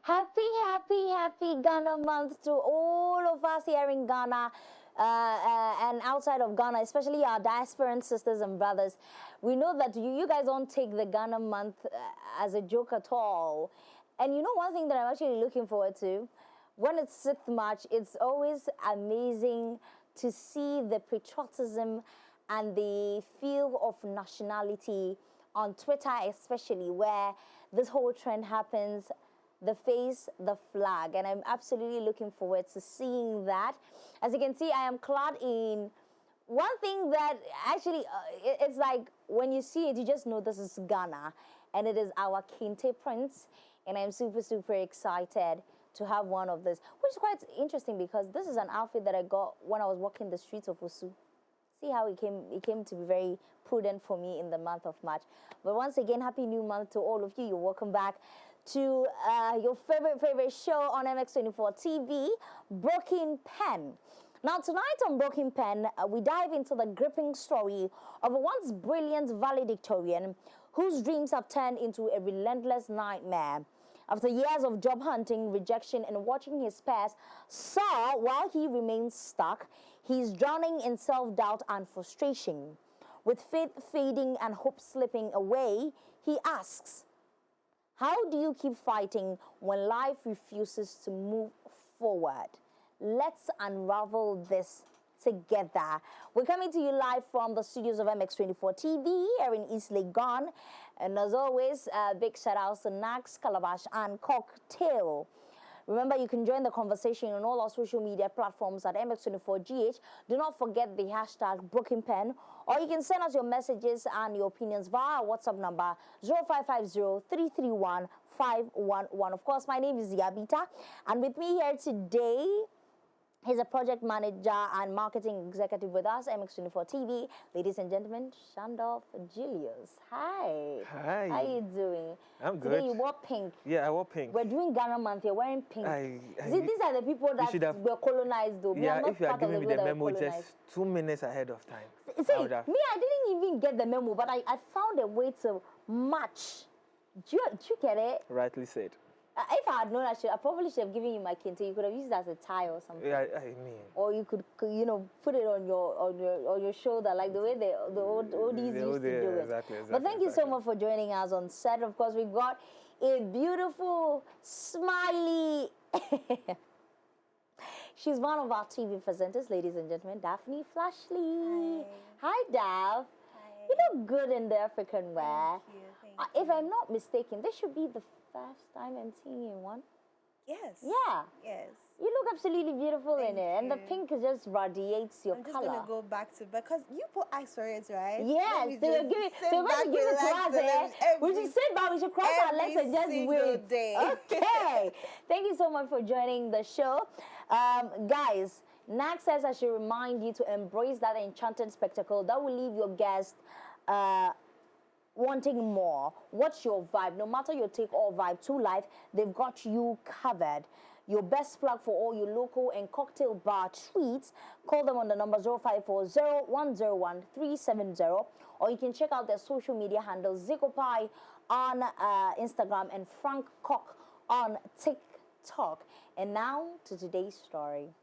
Happy Ghana month to all of us here in Ghana and outside of Ghana, especially our diasporan sisters and brothers. We know that you guys don't take the Ghana month as a joke at all. And you know one thing that I'm actually looking forward to? When it's 6th March, it's always amazing to see the patriotism and the feel of nationality on Twitter, especially where this whole trend happens, the face, the flag. And I'm absolutely looking forward to seeing that. As you can see, I am clad in one thing that actually, it's like when you see it, you just know this is Ghana. And it is our Kente Prince. And I'm super excited to have one of this, which is quite interesting because this is an outfit that I got when I was walking the streets of Osu. See how it came to be very prudent for me in the month of March. But once again, happy new month to all of you. You're welcome back to your favorite show on MX24 TV, Broken Pen. Now tonight on Broken Pen, we dive into the gripping story of a once brilliant valedictorian whose dreams have turned into a relentless nightmare. After years of job hunting, rejection, and watching his peers soar while he remains stuck, he's drowning in self-doubt and frustration. With faith fading and hope slipping away, he asks, how do you keep fighting when life refuses to move forward? Let's unravel this together. We're coming to you live from the studios of MX24 TV here in East Legon. And as always, big shout outs to Nax, Calabash, and Cocktail. Remember, you can join the conversation on all our social media platforms at MX24GH. Do not forget the hashtag Broken Pen, or you can send us your messages and your opinions via our WhatsApp number 0550-331-511. Of course, my name is Yabita, and with me here today, he's a project manager and marketing executive with us, MX24 TV. Ladies and gentlemen, Shandolph Julius. Hi. Hi. How you doing? I'm good. Today you wore pink. Yeah, I wore pink. We're doing Ghana month. You're wearing pink. These are the people that were colonized, though. Yeah, if you had given me the memo just 2 minutes ahead of time. See, me, I didn't even get the memo, but I found a way to match. Do you get it? Rightly said. If I had known, I probably should have given you my kente. You could have used it as a tie or something. Yeah, I mean. Or you could, put it on your shoulder, like the way the oldies used to do it. Exactly. But thank you so much for joining us on set. Of course, we've got a beautiful, smiley. She's one of our TV presenters, ladies and gentlemen, Daphne Flashley. Hi, Dav. Hi. You look good in the African wear. Thank you. If I'm not mistaken, this should be the first time I'm seeing you in one. Yes. Yeah. Yes. You look absolutely beautiful in it, and the you. pink just radiates your I'm just color. gonna go back to because you put ice for it, right? Yes, so you're going to give it to us, eh? We should sit back, we should cross our legs and just wait. Day. Okay. Thank you so much for joining the show. Guys, Nax says I should remind you to embrace that enchanted spectacle that will leave your guest wanting more. What's your vibe? No matter your take or vibe to life, they've got you covered. Your best plug for all your local and cocktail bar treats, call them on the number 0540-101-370, or you can check out their social media handles, Zicopai on Instagram and Frank Cock on TikTok. And now to today's story.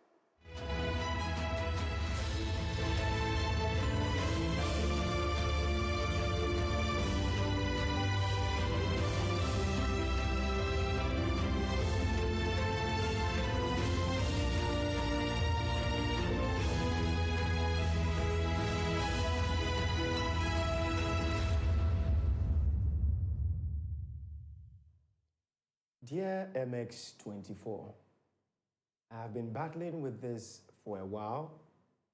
Dear MX24, I have been battling with this for a while,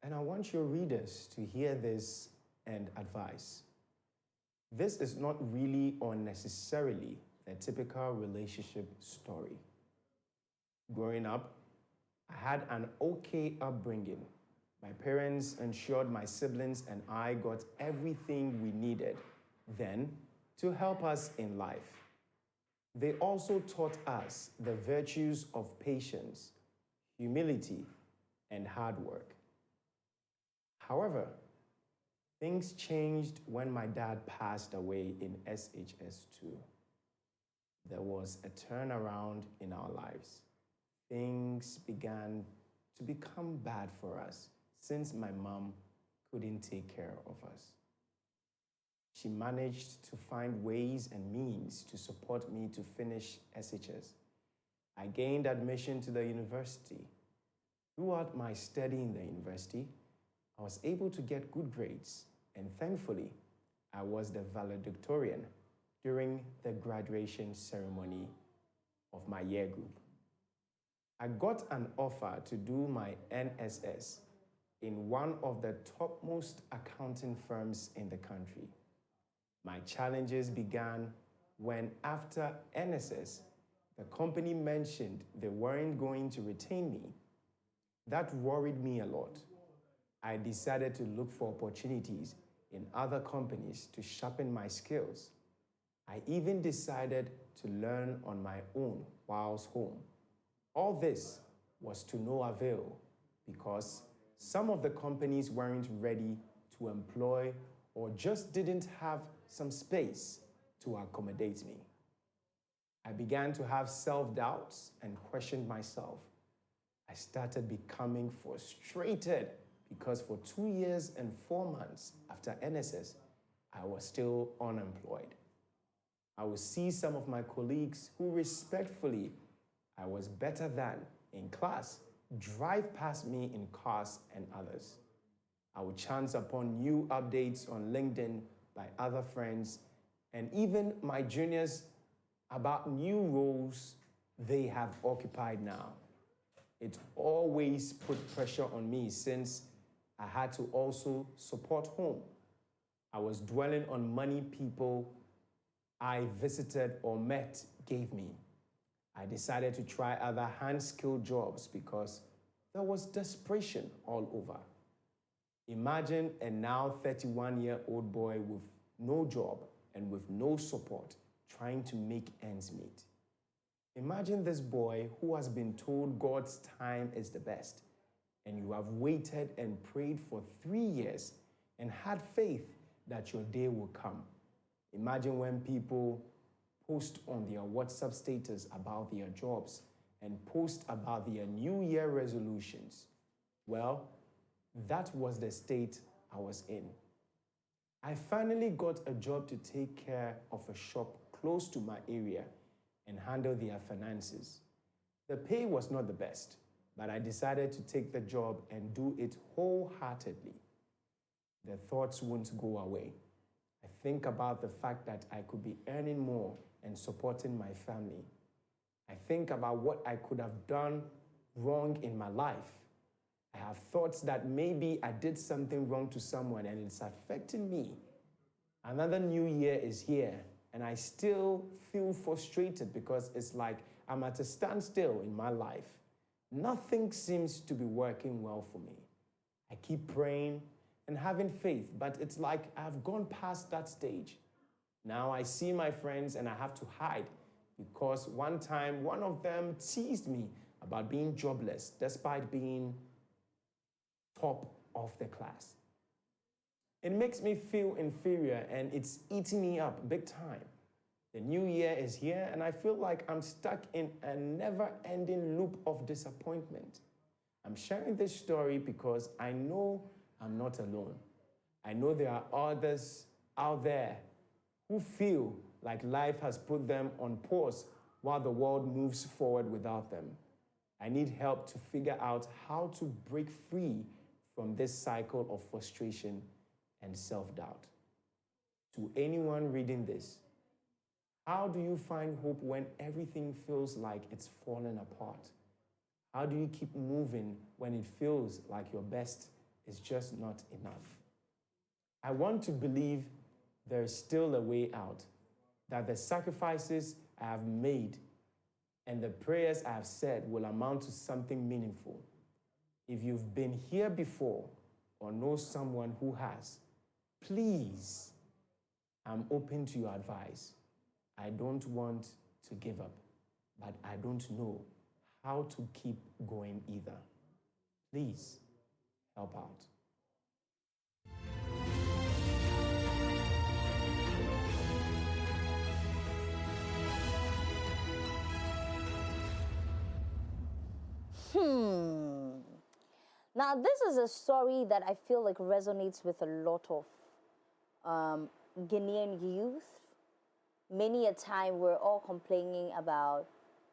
and I want your readers to hear this and advise. This is not really or necessarily a typical relationship story. Growing up, I had an okay upbringing. My parents ensured my siblings and I got everything we needed then to help us in life. They also taught us the virtues of patience, humility, and hard work. However, things changed when my dad passed away in SHS2. there was a turnaround in our lives. Things began to become bad for us since my mom couldn't take care of us. She managed to find ways and means to support me to finish SHS. I gained admission to the university. Throughout my study in the university, I was able to get good grades, and thankfully, I was the valedictorian during the graduation ceremony of my year group. I got an offer to do my NSS in one of the topmost accounting firms in the country. My challenges began when, after NSS, the company mentioned they weren't going to retain me. That worried me a lot. I decided to look for opportunities in other companies to sharpen my skills. I even decided to learn on my own whilst home. All this was to no avail because some of the companies weren't ready to employ or just didn't have some space to accommodate me. I began to have self-doubts and questioned myself. I started becoming frustrated because for 2 years and 4 months after NSS, I was still unemployed. I would see some of my colleagues who respectfully I was better than in class drive past me in cars and others. I would chance upon new updates on LinkedIn by other friends and even my juniors about new roles they have occupied now. It always put pressure on me since I had to also support home. I was dwelling on money people I visited or met gave me. I decided to try other hand-skilled jobs because there was desperation all over. Imagine a now 31-year-old boy with no job and with no support trying to make ends meet. Imagine this boy who has been told God's time is the best, and you have waited and prayed for 3 years and had faith that your day will come. Imagine when people post on their WhatsApp status about their jobs and post about their New Year resolutions. Well, that was the state I was in. I finally got a job to take care of a shop close to my area and handle their finances. The pay was not the best, but I decided to take the job and do it wholeheartedly. The thoughts won't go away. I think about the fact that I could be earning more and supporting my family. I think about what I could have done wrong in my life. I have thoughts that maybe I did something wrong to someone and it's affecting me. Another new year is here and I still feel frustrated because it's like I'm at a standstill in my life. Nothing seems to be working well for me. I keep praying and having faith, but it's like I've gone past that stage. Now I see my friends and I have to hide because one time one of them teased me about being jobless despite being top of the class. It makes me feel inferior and it's eating me up big time. The new year is here and I feel like I'm stuck in a never-ending loop of disappointment. I'm sharing this story because I know I'm not alone. I know there are others out there who feel like life has put them on pause while the world moves forward without them. I need help to figure out how to break free from this cycle of frustration and self-doubt. To anyone reading this, how do you find hope when everything feels like it's falling apart? How do you keep moving when it feels like your best is just not enough? I want to believe there is still a way out, that the sacrifices I have made and the prayers I have said will amount to something meaningful. If you've been here before or know someone who has, please, I'm open to your advice. I don't want to give up, but I don't know how to keep going either. Please help out. Now, this is a story that I feel like resonates with a lot of Ghanaian youth. Many a time we're all complaining about,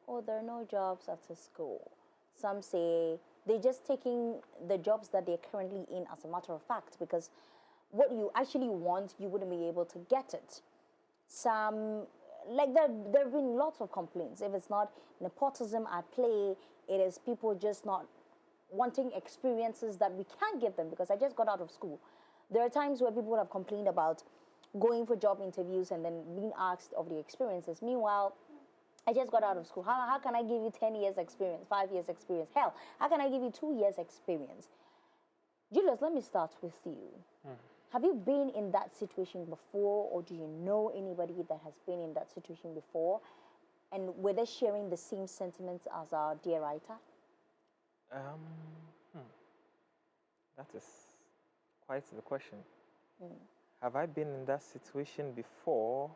oh, there are no jobs after school. Some say they're just taking the jobs that they're currently in as a matter of fact, because what you actually want, you wouldn't be able to get it. Some, like there have been lots of complaints. If it's not nepotism at play, it is people just not wanting experiences that we can't give them because I just got out of school. There are times where people have complained about going for job interviews and then being asked of the experiences. Meanwhile, I just got out of school. How can I give you 10 years experience, 5 years experience? Hell, how can I give you 2 years experience? Julius, let me start with you. Have you been in that situation before, or do you know anybody that has been in that situation before? And were they sharing the same sentiments as our dear writer? That is quite the question. Have I been in that situation before?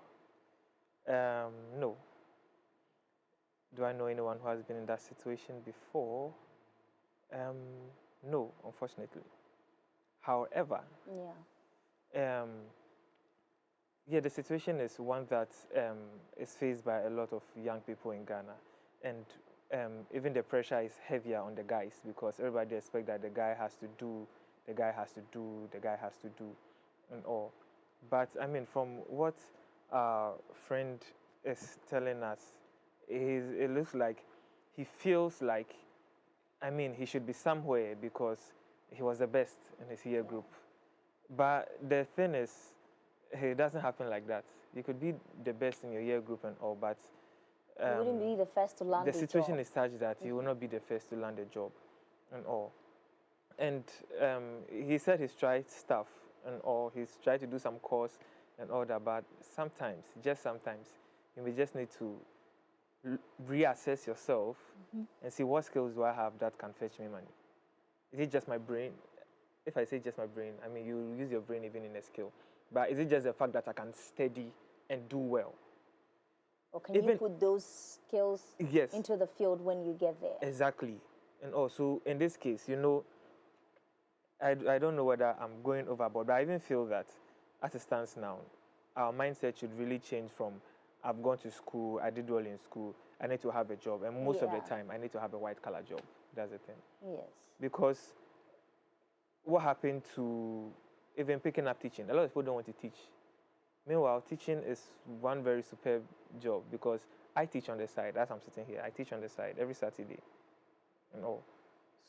No. Do I know anyone who has been in that situation before? No, unfortunately. However, yeah, the situation is one that is faced by a lot of young people in Ghana, and even the pressure is heavier on the guys because everybody expects that the guy has to do, the guy has to do, the guy has to do, and all. But I mean, from what our friend is telling us, it looks like he feels like, I mean, he should be somewhere because he was the best in his year group. But the thing is, it doesn't happen like that. You could be the best in your year group and all, but you wouldn't be the first to land the situation job. is such that you will not be the first to land a job and all. And he said he's tried stuff and all. He's tried to do some course and all that, but sometimes, just sometimes, you may just need to reassess yourself and see what skills do I have that can fetch me money. Is it just my brain? If I say just my brain, I mean, you use your brain even in a skill. But is it just the fact that I can study and do well? Or can you put those skills into the field when you get there? Exactly. And also, in this case, you know, I don't know whether I'm going overboard, but I even feel that as it stands now, our mindset should really change from I've gone to school, I did well in school, I need to have a job. And most of the time, I need to have a white-collar job. That's the thing. Yes. Because what happened to even picking up teaching? A lot of people don't want to teach. Meanwhile, teaching is one very superb job because I teach on the side. As I'm sitting here, I teach on the side every Saturday and all.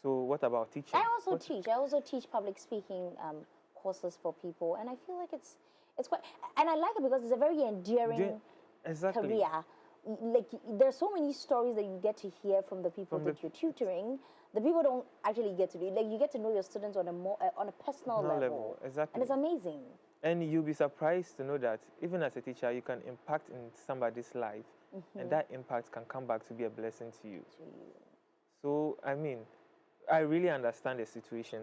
So what about teaching? I also teach public speaking courses for people, and I feel like it's quite, and I like it because it's a very endearing career. Like there's so many stories that you get to hear from the people that you're tutoring. The people don't actually get to do. Like you get to know your students on a personal level. Exactly. And it's amazing. And you'll be surprised to know that even as a teacher, you can impact in somebody's life, and that impact can come back to be a blessing to you. So I mean, I really understand the situation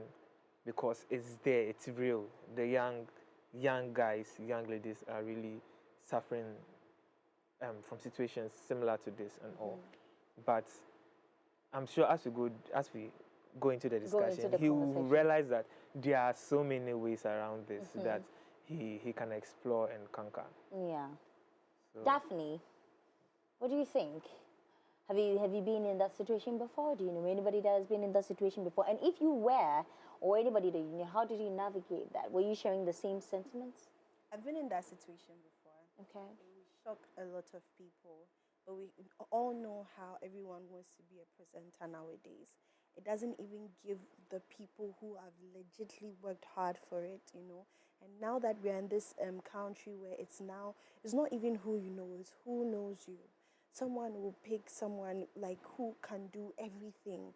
because it's there, it's real. The young guys, young ladies are really suffering from situations similar to this and all. But I'm sure as we go into the discussion, he will realize that there are so many ways around this that he can explore and conquer. Yeah. So. Daphne, what do you think? Have you been in that situation before? Do you know anybody that has been in that situation before? And if you were, or anybody that you knew, how did you navigate that? Were you sharing the same sentiments? I've been in that situation before. Okay. It shocked a lot of people. But we all know how everyone wants to be a presenter nowadays. It doesn't even give the people who have legitimately worked hard for it, you know. And now that we're in this country where it's not even who you know, it's who knows you. Someone will pick someone like who can do everything.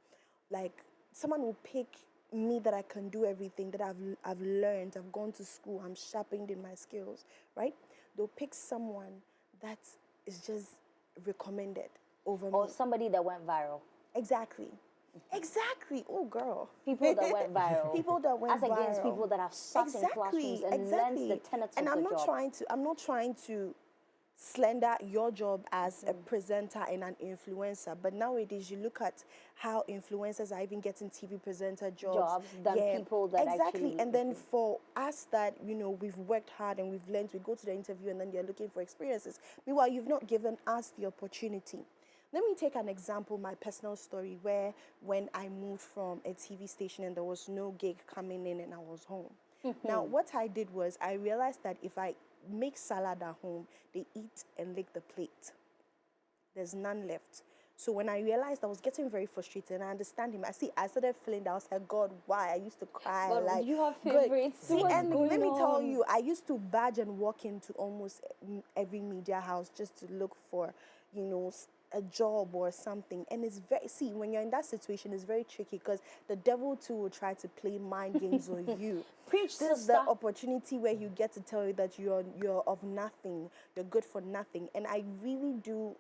Like someone will pick me that I can do everything, that I've learned, I've gone to school, I'm sharpened in my skills, right? They'll pick someone that is just recommended over me. Or somebody that went viral. Exactly. Exactly. Oh, girl. People that went viral. People that went viral. As against people that have sat in classrooms and learned the tenets of the job. I'm not trying to slender your job as a presenter and an influencer. But nowadays, you look at how influencers are even getting TV presenter jobs. Than people that exactly. actually. And then for us that, you know, we've worked hard and we've learned, we go to the interview and then they're looking for experiences. Meanwhile, you've not given us the opportunity. Let me take an example, my personal story, where when I moved from a TV station and there was no gig coming in and I was home. Now, what I did was I realized that if I make salad at home, they eat and lick the plate. There's none left. So when I realized, I was getting very frustrated, and I understand him. I started feeling that. I was like, God, why? I used to cry. But like, you have God. favorites. See, and let me tell on? you, I used to badge and walk into almost every media house just to look for, you know, a job or something. And it's very, see, when you're in that situation, it's very tricky because the devil too will try to play mind games on you. Preach, This is sister. the opportunity where you get to tell you that you're of nothing, you're good for nothing. And I really do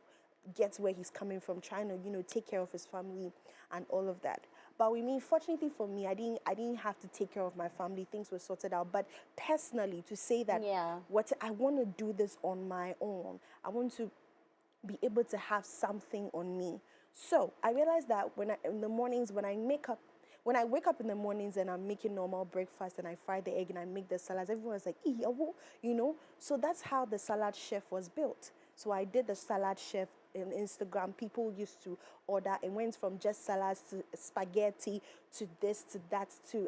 get where he's coming from, trying to, you know, take care of his family and all of that. But with me, fortunately for me, I didn't have to take care of my family. Things were sorted out. But personally, to say that what I want to do this on my own, I want to be able to have something on me. So I realized that in the mornings when I wake up in the mornings and I'm making normal breakfast and I fry the egg and I make the salads, everyone's like, you know. So that's how the salad chef was built. So I did the salad chef in Instagram. People used to order. It went from just salads to spaghetti to this to that to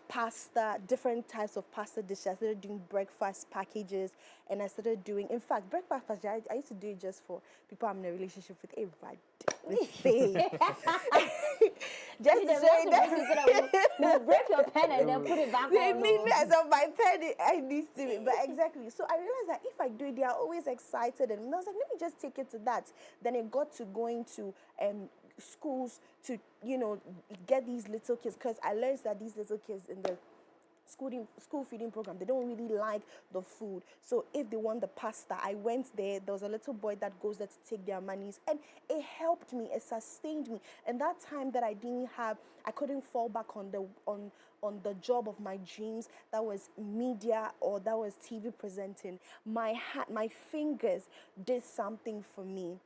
pasta, different types of pasta dishes. I started doing breakfast packages, and I started doing, in fact, breakfast packages, I used to do it just for people I'm in a relationship with. Everybody. Just to show that. We'll break your pen and then put it back They on. need me as of my pen, I need to be. But exactly. So I realized that if I do it, they are always excited. And I was like, let me just take it to that. Then it got to going to schools to, you know, get these little kids, because I learned that these little kids in the school feeding program, they don't really like the food. So if they want the pasta, I went there. There was a little boy that goes there to take their monies, and it helped me. It sustained me. And that time that I couldn't fall back on the job of my dreams, that was media or that was TV presenting. My fingers did something for me.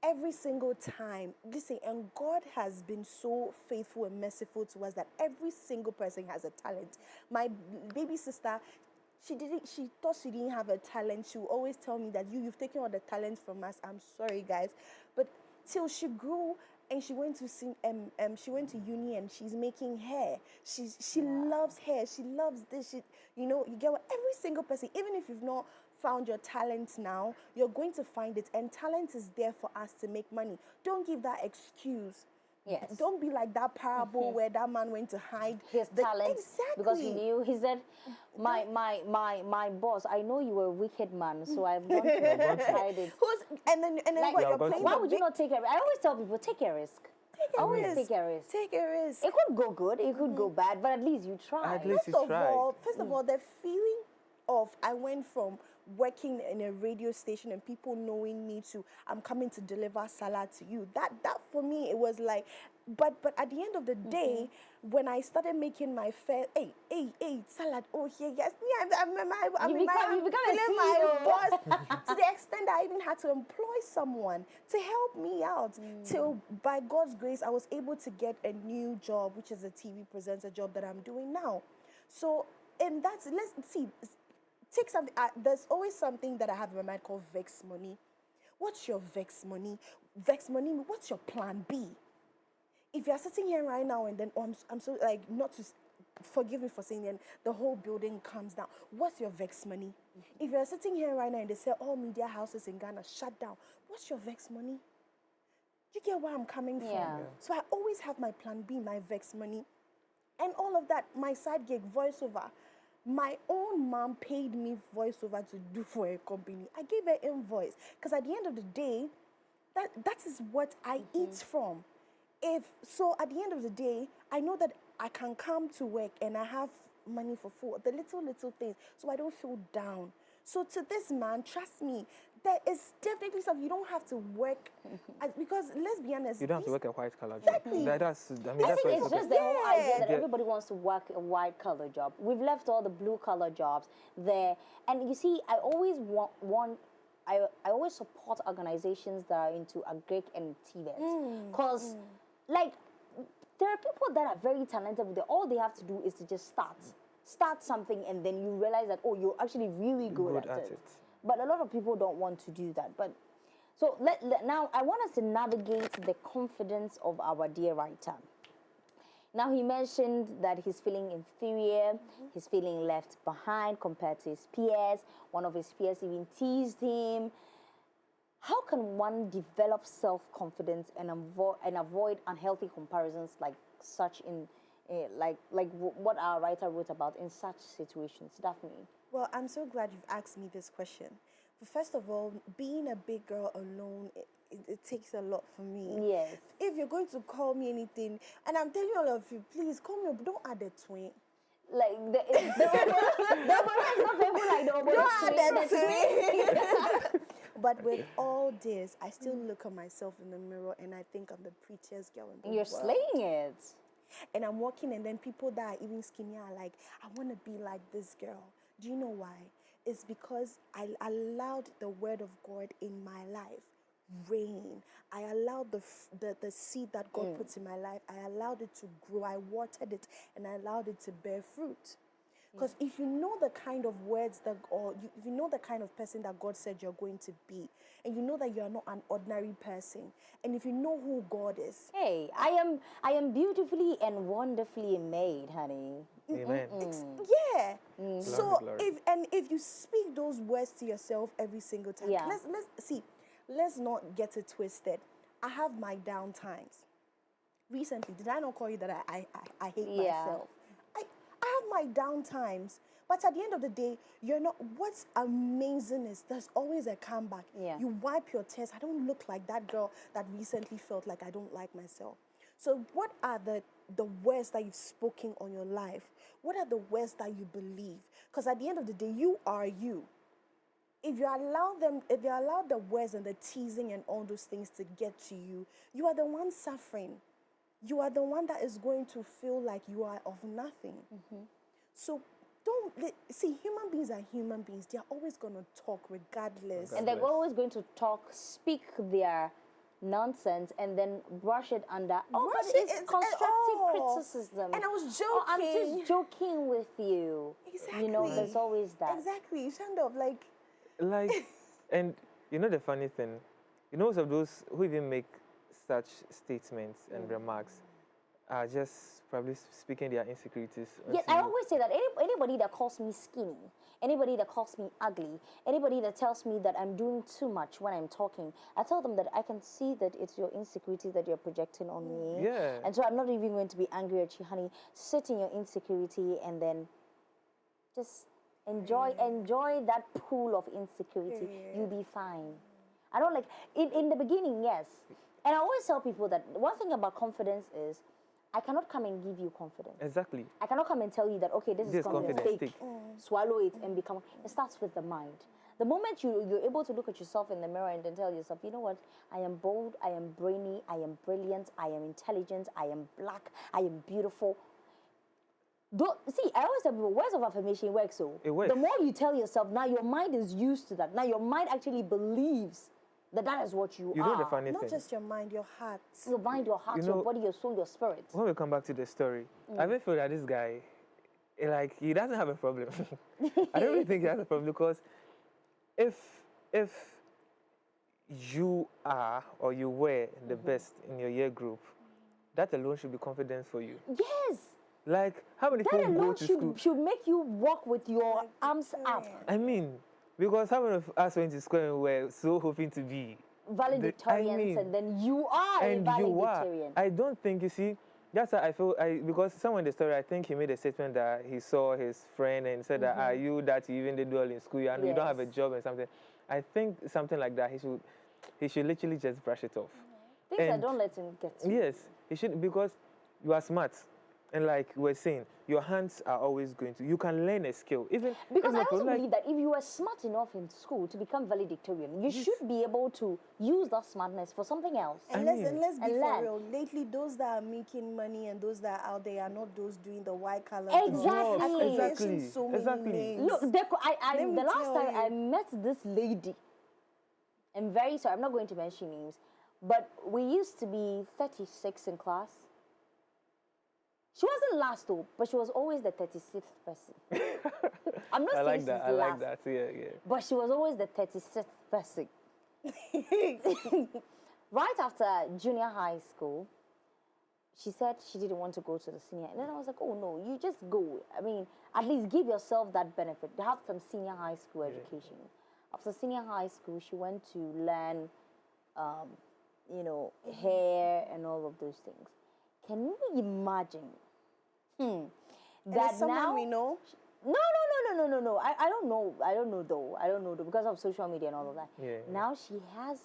Every single time, listen, and God has been so faithful and merciful to us that every single person has a talent. My baby sister, she thought she didn't have a talent. She would always tell me that you've taken all the talent from us. I'm sorry, guys. But till she grew and she went to uni and she's making hair. She loves hair. She loves this. You get what? Every single person, even if you've not found your talent now, you're going to find it. And talent is there for us to make money. Don't give that excuse. Yes. Don't be like that parable where that man went to hide his talent. Exactly. Because he knew, he said, my boss, I know you were a wicked man, so I've gone to hide it. And then like, what, you're playing why would you not take a risk? I always tell people, take a risk. Take a risk. Take a risk. Take a risk. It could go good, it could go bad, but at least you tried. At least First of all, the feeling of I went from working in a radio station and people knowing me to I'm coming to deliver salad to you. That for me, it was like, but at the end of the day, when I started making my fair, hey, salad, oh here, yes, I'm feeling my boss to the extent that I even had to employ someone to help me out. Till by God's grace, I was able to get a new job, which is a TV presenter job that I'm doing now. So, and let's see. Take something. There's always something that I have in my mind called vex money. What's your vex money? Vex money. What's your plan B? If you're sitting here right now and then I'm so like not to forgive me for saying that the whole building comes down. What's your vex money? If you're sitting here right now and they say all media houses in Ghana shut down, what's your vex money? Do you get where I'm coming from? Yeah. So I always have my plan B, my vex money, and all of that. My side gig, voiceover. My own mom paid me voiceover to do for a company. I gave her invoice because at the end of the day, that is what I eat from. So at the end of the day, I know that I can come to work and I have money for food, the little things, so I don't feel down. So to this man, trust me, there is definitely something. You don't have to work because let's be honest. You don't have to work a white collar job. Exactly. That's I think it's just the whole idea that everybody wants to work a white collar job. We've left all the blue collar jobs there. And you see, I always want I always support organizations that are into agric and TVET. Because, like, there are people that are very talented with it. All they have to do is to just start something, and then you realize that, oh, you're actually really good at it. But a lot of people don't want to do that. But so now I want us to navigate the confidence of our dear writer. Now, he mentioned that he's feeling inferior, he's feeling left behind compared to his peers. One of his peers even teased him. How can one develop self-confidence and avoid unhealthy comparisons like such like what our writer wrote about in such situations? Daphne. Well, I'm so glad you've asked me this question. But first of all, being a big girl alone, it takes a lot for me. Yes. If you're going to call me anything, and I'm telling all of you, please call me, don't add a twin. Like the is not painful like the Don't add a twin. But with all this, I still look at myself in the mirror and I think I'm the prettiest girl in the You're world. slaying it. And I'm walking, and then people that are even skinnier are like, I want to be like this girl. Do you know why? It's because I allowed the word of God in my life reign. I allowed the seed that God puts in my life, I allowed it to grow. I watered it, and I allowed it to bear fruit. Because if you know the kind of words that, if you know the kind of person that God said you're going to be, and you know that you are not an ordinary person, and if you know who God is. Hey, I am beautifully and wonderfully made, honey. Amen. Yeah. So if you speak those words to yourself every single time, let's not get it twisted. I have my down times. Recently, did I not call you that I hate myself? I have my down times, but at the end of the day, you're not. What's amazing is there's always a comeback. Yeah. You wipe your tears. I don't look like that girl that recently felt like I don't like myself. So what are the words that you've spoken on your life? What are the words that you believe? Because at the end of the day, you are you. If you allow the words and the teasing and all those things to get to you, you are the one suffering. You are the one that is going to feel like you are of nothing. So human beings are human beings. They are always going to talk regardless. And they're always going to speak their nonsense and then brush it under. But it's constructive criticism. And I was joking. Oh, I'm just joking with you. Exactly. You know, there's always that. Exactly. Stand up, And you know the funny thing, most of those who even make such statements and remarks are just probably speaking their insecurities. Yeah, I always say that anybody that calls me skinny, anybody that calls me ugly, anybody that tells me that I'm doing too much when I'm talking, I tell them that I can see that it's your insecurity that you're projecting on me. Yeah. And so I'm not even going to be angry at you, honey. Sit in your insecurity and then just enjoy that pool of insecurity. You'll be fine. I don't like in the beginning, yes. And I always tell people that one thing about confidence is I cannot come and give you confidence. Exactly. I cannot come and tell you that, okay, this is confidence. Take, swallow it and become. It starts with the mind. The moment you're able to look at yourself in the mirror and then tell yourself, you know what, I am bold, I am brainy, I am brilliant, I am intelligent, I am black, I am beautiful. I always tell people, words of affirmation work so. It works. The more you tell yourself, now your mind is used to that. Now your mind actually believes that is what you are. You know the funny thing? Not just your mind, your heart. Your mind, your heart, your body, your soul, your spirit. When we come back to the story, I really feel that this guy, he doesn't have a problem. I don't really think he has a problem because if you are or you were the best in your year group, that alone should be confidence for you. Yes. Like, how many people go to school? Should make you walk with your arms up. I mean, because how many of us went to school and were so hoping to be valedictorians, and then you are a valedictorian. I don't think, you see, that's how I feel. Because someone in the story, I think he made a statement that he saw his friend and said that, are you that you even did well in school and you don't have a job and something. I think something like that, he should literally just brush it off. Things that don't let him get to. Yes, he should, because you are smart. And like we're saying, your hands are always going to, you can learn a skill. Because I also believe that if you are smart enough in school to become valedictorian, you should be able to use that smartness for something else. And let's be for real. Lately, those that are making money and those that are out there are not those doing the white collar. Exactly. So many names. Look, the last time I met this lady, I'm very sorry, I'm not going to mention names, but we used to be 36 in class. She wasn't last though, but she was always the 36th person. I'm not I saying like she's that. I last, like that. Yeah, yeah. but she was always the 36th person. Right after junior high school, she said she didn't want to go to the senior. And then I was like, oh no, you just go. I mean, at least give yourself that benefit. Have some senior high school education. After senior high school, she went to learn, you know, hair and all of those things. Can you imagine? And That it's someone now we know. no. I don't know. I don't know though because of social media and all of that. Yeah. Now she has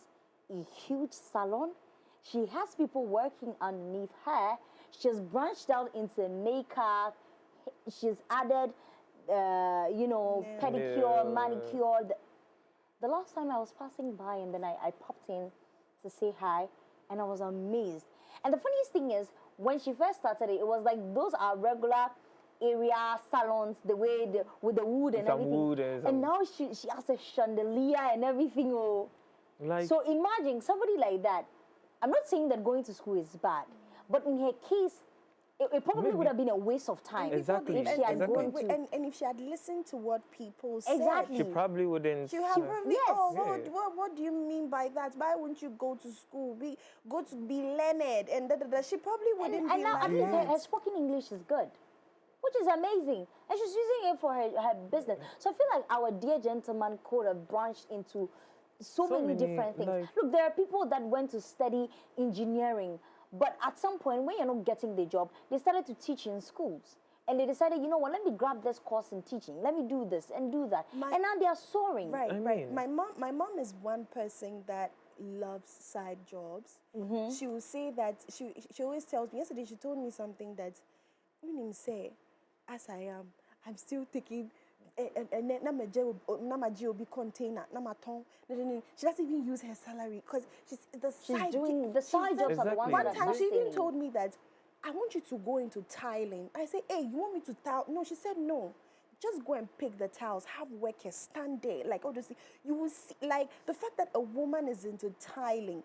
a huge salon. She has people working underneath her. She's branched out into makeup. She's added, you know, pedicure, manicure. The last time I was passing by and then I popped in to say hi and I was amazed. And the funniest thing is, when she first started it, it was like those are regular area salons, the way with the wood and Some everything. wood and some- now she has a chandelier and everything. Oh. Like, So imagine somebody like that. I'm not saying that going to school is bad, but in her case, it probably Maybe. would have been a waste of time Exactly. if she had Exactly. gone to. And if she had listened to what people said, Exactly. she probably wouldn't. she would have probably, Yes. oh, Yeah. what do you mean by that? Why wouldn't you go to school? Go to be learned and da da da. She probably wouldn't And be now like at least that. her spoken English is good, which is amazing. And she's using it for her business. So I feel like our dear gentleman could have branched into so many many, different things. like- Look, there are people that went to study engineering, but at some point when you're not getting the job, they started to teach in schools. And they decided, you know what, let me grab this course in teaching. Let me do this and do that. And now they are soaring. Right, I right. mean- My mom is one person that loves side jobs. She will say that she always tells me. Yesterday she told me something that, you didn't say, as I am, I'm still taking. Be container, she doesn't even use her salary because She's doing the side jobs are the ones Exactly. one that are time she even sustaining. told me that I want you to go into tiling. I say, hey, you want me to tile? No, she said no. Just go and pick the tiles, have workers stand there, like all those things. You will see, like the fact that a woman is into tiling.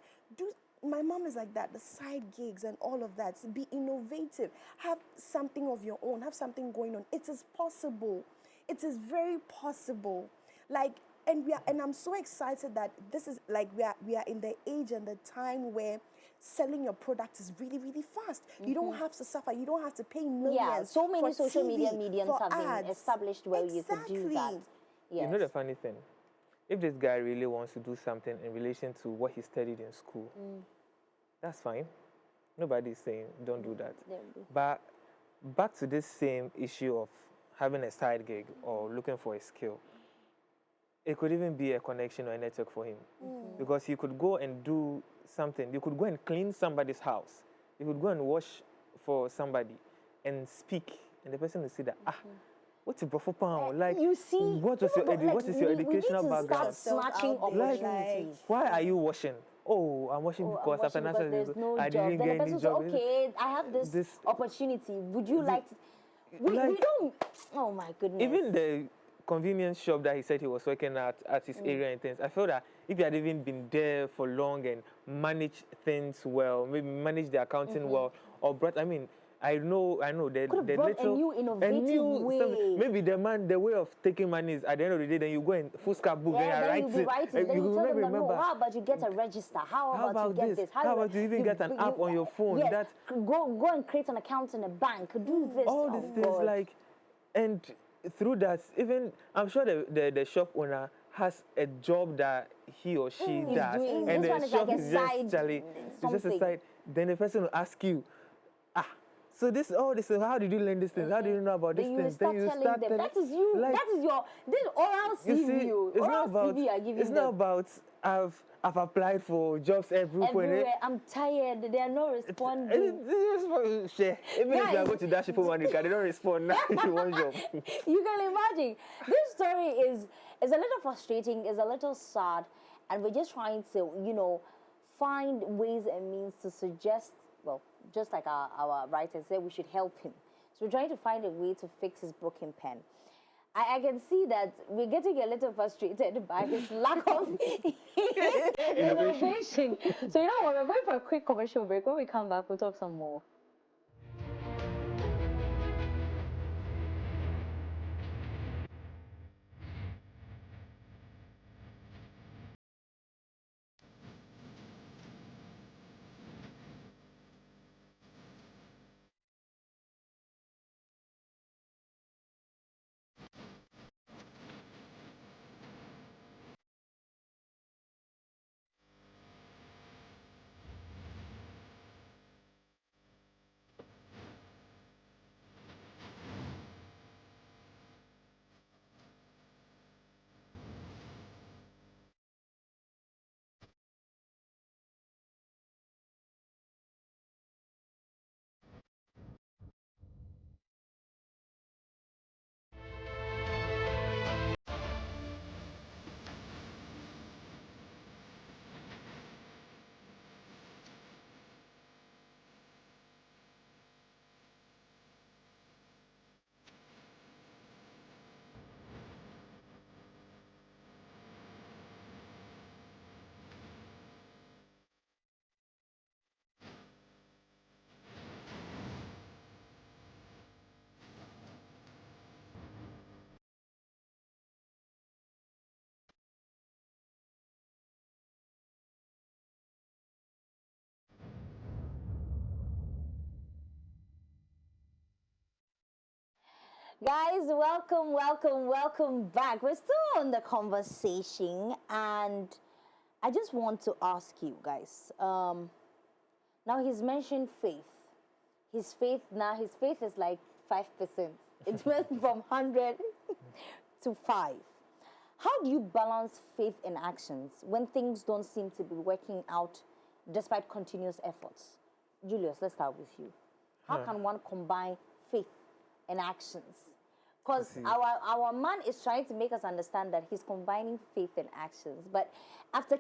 My mom is like that, the side gigs and all of that. So be innovative, have something of your own, have something going on. It is possible. It is very possible. Like, and I'm so excited that this is like we are in the age and the time where selling your product is really, really fast. You don't have to suffer. You don't have to pay millions. Yeah, so many for social media TV, mediums for have ads. been established where you could do that. Exactly. Yes. You know the funny thing? If this guy really wants to do something in relation to what he studied in school, that's fine. Nobody is saying don't do that. There we go. But back to this same issue of having a side gig or looking for a skill, it could even be a connection or a network for him. Because he could go and do something. You could go and clean somebody's house. You could go and wash for somebody and speak. And the person will say that, what's a pound? Like, You see, what is your, but, like, what is your we need educational to background? Start snatching Out there, opportunities. Why are you washing? Oh, I'm washing Oh, I'm because after watching because national there's no I job. didn't Then get the any person job. says, okay, I have this opportunity. Would you like to? We like- don't. Oh my goodness. Even the convenience shop that he said he was working at his area and things, I feel that if he had even been there for long and managed things well, maybe managed the accounting well, or brought, I mean, I know the Could have the brought a little new innovative way. maybe the way of taking money is at the end of the day, then you go and full scap book, Yeah, then then you you'll write be it. writing. Then you tell them that, no, remember. how about you get a register? How about you get this? How about you even get an app on your phone? Yes, That go and create an account in a bank. Do this. all Oh, these things God. like, and through that, even I'm sure the shop owner has a job that he or she He's does, doing- and this the one is shop like a is side just Charlie, it's just a something. side. Then the person will ask you, so this all this, how did you learn these things? How do you know about these Then you things? start telling them that is you. like, That is your. This oral you CV. see, it's Oral not about CV are giving it's them. not about I've applied for jobs everywhere. Everywhere. I'm tired. They are not responding. Share. Even if you are Guys. going to dash for one, they don't respond now if you want job. You can imagine. This story is a little frustrating, is a little sad, and we're just trying to, find ways and means to suggest, well, just like our writer said, we should help him. So we're trying to find a way to fix his broken pen. I can see that we're getting a little frustrated by his lack of innovation. So you know what? We're going for a quick commercial break. When we come back, we'll talk some more. Guys, welcome back. We're still on the conversation, and I just want to ask you guys. Now he's mentioned faith. His faith is like 5%. It went from 100 to 5. How do you balance faith in actions when things don't seem to be working out despite continuous efforts? Julius, let's start with you. How can one combine faith and actions? Because our man is trying to make us understand that he's combining faith and actions, but after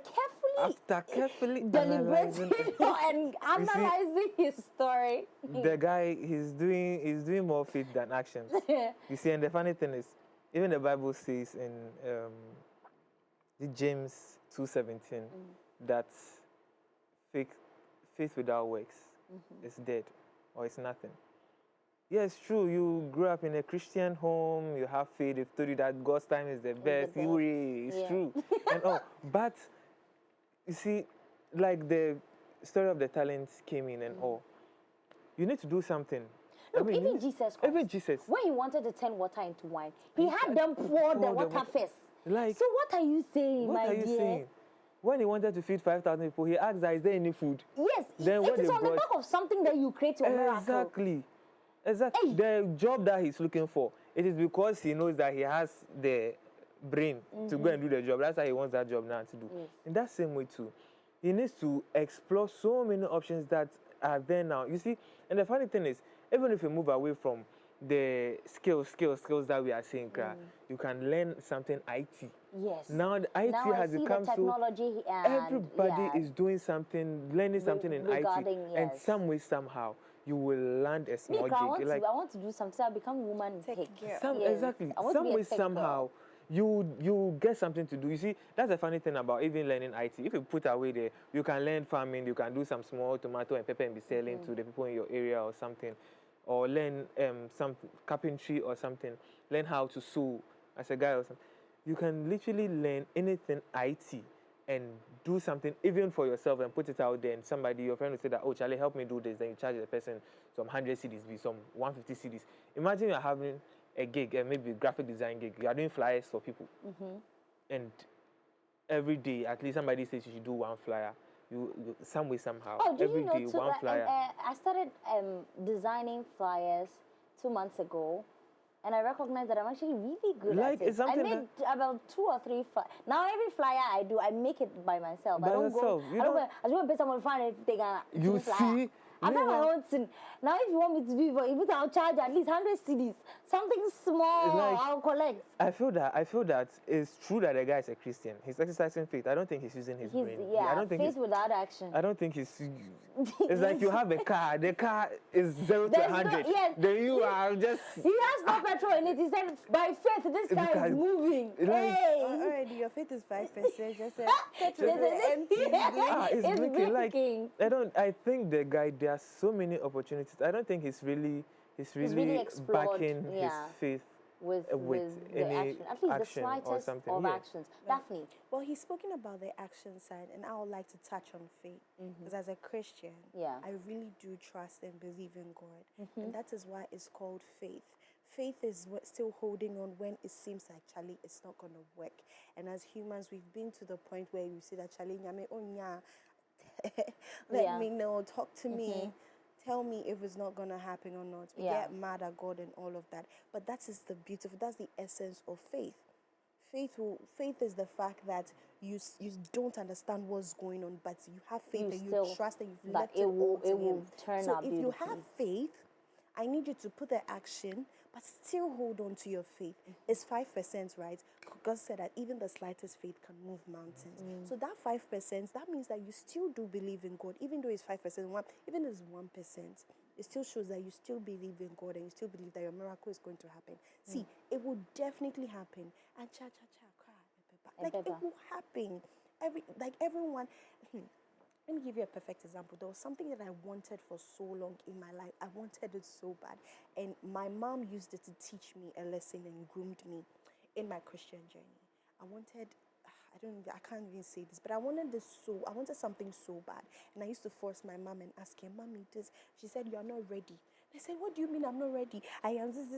carefully deliberating and analyzing his story, the guy he's doing more faith than actions. You see, and the funny thing is, even the Bible says in James 2:17 that faith without works is dead or it's nothing. Yeah, it's true. You grew up in a Christian home. You have faith. They've told you that God's time is the best. It's true. And but you see, like the story of the talents came in and all. You need to do something. Look, even Jesus Christ, when he wanted to turn water into wine, he had them pour the water first. Like, so what are you saying, my dear? Saying? When he wanted to feed 5,000 people, he asked, "Is there any food?" Yes, then it is on the back of something that you create your miracle. Exactly. Hey. The job that he's looking for, it is because he knows that he has the brain to go and do the job. That's why he wants that job now to do. Yes. In that same way too, he needs to explore so many options that are there now. You see, and the funny thing is, even if you move away from the skills that we are seeing, you can learn something IT. Yes. Now the IT has become technology so everybody is doing something, learning something in IT, and some way somehow you will land a small gig. I want to do something. I'll become a woman in tech. Exactly. Some way somehow you get something to do. You see, that's the funny thing about even learning IT. If you put away you can learn farming. You can do some small tomato and pepper and be selling to the people in your area or something, or learn some carpentry or something. Learn how to sew as a guy or something. You can literally learn anything IT and do something even for yourself and put it out there, and your friend will say that, "Oh, Charlie, help me do this." Then you charge the person some 100 CDs, some 150 CDs. Imagine you're having a gig, maybe a graphic design gig. You are doing flyers for people, and every day at least somebody says you should do one flyer. You some way somehow. Every day one flyer. I started designing flyers 2 months ago. And I recognize that I'm actually really good at it. I made about 2 or 3 flyers. Now every flyer I do, I make it by myself. I just want to pay someone to find it. You see, I've done my own thing. Now, if you want me to do it for you, I'll charge at least 100 CDs. Something small, Like, I'll collect. I feel that it's true that the guy is a Christian. He's exercising faith. I don't think he's using his brain. I don't think faith without action. I don't think he's. It's like you have a car. The car is 0 to 100. Then you are just. He has no petrol in it. He said, by faith, this car is moving. Hey. Already, your faith is 5%. Just petrol is empty. It's blinking. Like I think the guy. There are so many opportunities. I don't think he's really backing his faith with any the action. At least action the or slightest something. of actions. Daphne. Well, he's spoken about the action side, and I would like to touch on faith. Because as a Christian, I really do trust and believe in God. And that is why it's called faith. Faith is what still holding on when it seems like, Charlie, it's not going to work. And as humans, we've been to the point where we say that, Charlie, let me know, talk to me. Tell me if it's not going to happen or not. We get mad at God and all of that. But that is the beautiful, that's the essence of faith. Faith is the fact that you don't understand what's going on, but you have faith and you trust that you've left it all to Him. So if you have faith, I need you to put the action, but still hold on to your faith. It's 5%, right? God said that even the slightest faith can move mountains. So that 5%, that means that you still do believe in God, even though it's 5%, even though it's 1%. It still shows that you still believe in God and you still believe that your miracle is going to happen. See, it will definitely happen. And cry. Like, it will happen. Everyone. Let me give you a perfect example. There was something that I wanted for so long in my life. I wanted it so bad. And my mom used it to teach me a lesson and groomed me in my Christian journey. I can't even say this, but I wanted something so bad. And I used to force my mom and ask her, Mommy, this. She said, you're not ready. I said, what do you mean I'm not ready? I am this,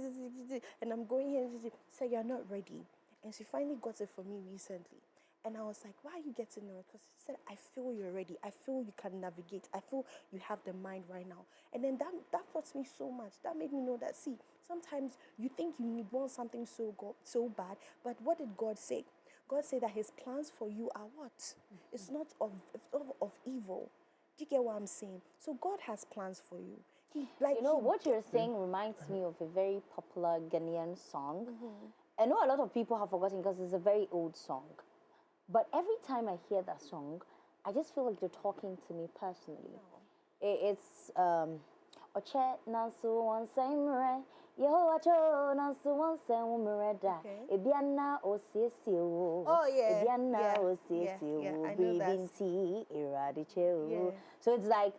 and I'm going here. She said, you're not ready. And she finally got it for me recently. And I was like, why are you getting nervous? Because she said, I feel you're ready. I feel you can navigate. I feel you have the mind right now. And then that taught me so much. That made me know that, see, sometimes you think you want something so bad, but what did God say? God said that His plans for you are what? It's not of evil. Do you get what I'm saying? So God has plans for you. What you're saying reminds me of a very popular Ghanaian song. I know a lot of people have forgotten because it's a very old song. But every time I hear that song, I just feel like you're talking to me personally. It's Oche Nansu Wansemre, Yehoacho Nansu Wansemreda, Ebiana Osiesio. Oh, yeah. Ebiana Osiesio, breathing tea, eradicheo. So it's like